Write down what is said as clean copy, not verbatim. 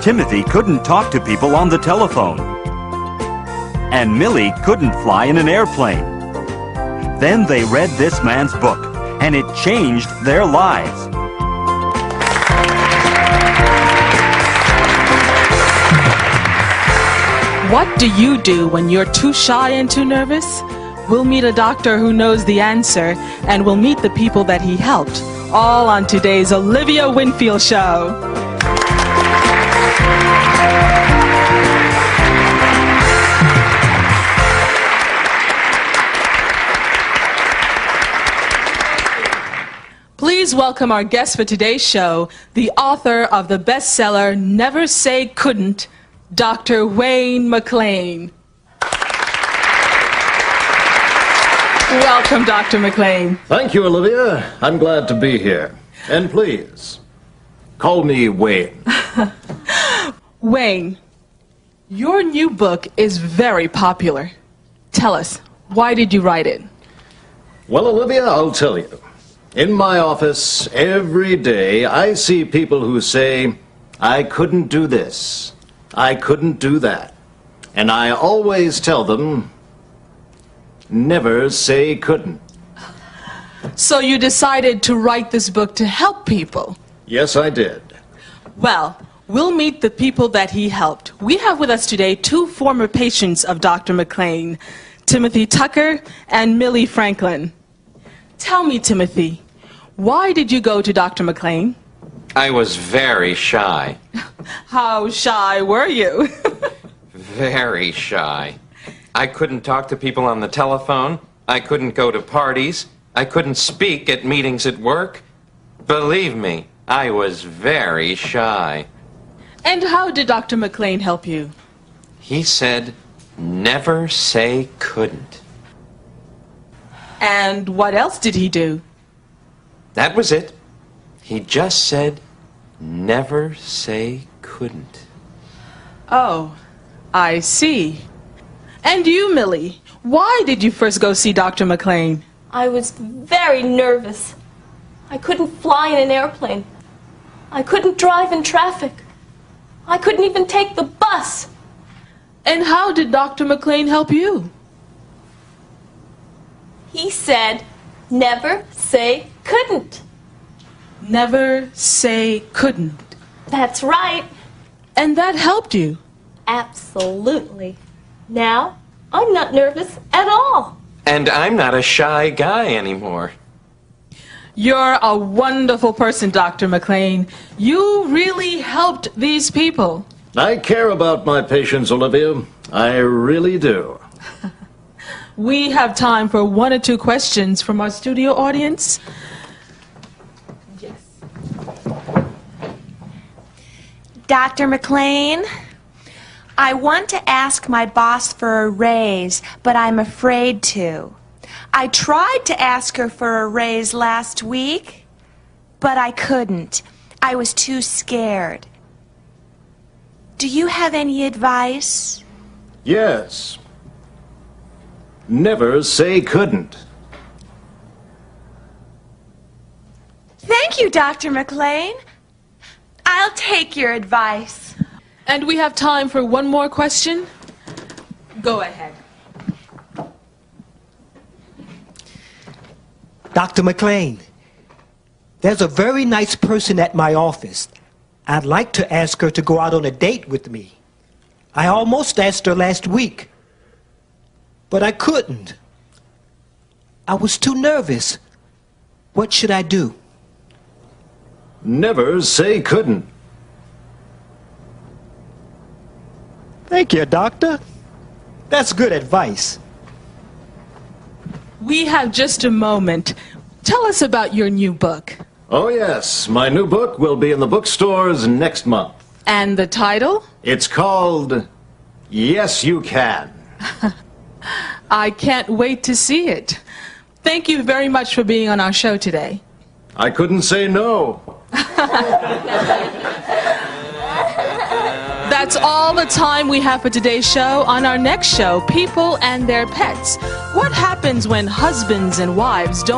Timothy couldn't talk to people on the telephone. And Millie couldn't fly in an airplane. Then they read this man's book, and it changed their lives. What do you do when you're too shy and too nervous? We'll meet a doctor who knows the answer, and we'll meet the people that he helped, all on today's Olivia Winfield Show. Please welcome our guest for today's show, the author of the bestseller Never Say Couldn't, Dr. Wayne McLean. Welcome, Dr. McLean. Thank you, Olivia. I'm glad to be here. And please, call me Wayne. Wayne, your new book is very popular. Tell us, why did you write it? Well, Olivia, I'll tell you. In my office, every day, I see people who say, I couldn't do this, I couldn't do that. And I always tell them, never say couldn't. So you decided to write this book to help people? Yes, I did. Well, we'll meet the people that he helped. We have with us today two former patients of Dr. McLean, Timothy Tucker and Millie Franklin. Tell me, Timothy, why did you go to Dr. McLean? I was very shy. How shy were you? Very shy. I couldn't talk to people on the telephone. I couldn't go to parties. I couldn't speak at meetings at work. Believe me, I was very shy. And how did Dr. McLean help you? He said, never say couldn't. And what else did he do? That was it. He just said, never say couldn't. Oh, I see. And you, Millie, why did you first go see Dr. McLean? I was very nervous. I couldn't fly in an airplane. I couldn't drive in traffic. I couldn't even take the bus. And how did Dr. McLean help you? He said, never say couldn't. Never say couldn't. That's right. And that helped you? Absolutely. Now, I'm not nervous at all. And I'm not a shy guy anymore. You're a wonderful person, Dr. McLean. You really helped these people. I care about my patients, Olivia. I really do. We have time for one or two questions from our studio audience. Yes. Dr. McLean, I want to ask my boss for a raise, but I'm afraid to. I tried to ask her for a raise last week, but I couldn't. I was too scared. Do you have any advice? Yes. Never say couldn't. Thank you, Dr. McLean. I'll take your advice. And we have time for one more question. Go ahead. Dr. McLean, there's a very nice person at my office. I'd like to ask her to go out on a date with me. I almost asked her last week, but I couldn't. I was too nervous. What should I do? Never say couldn't. Thank you, Doctor. That's good advice. We have just a moment. Tell us about your new book. Oh, yes. My new book will be in the bookstores next month. And the title? It's called Yes, You Can. I can't wait to see it. Thank you very much for being on our show today. I couldn't say no. That's all the time we have for today's show. On our next show, People and Their Pets. What happens when husbands and wives don't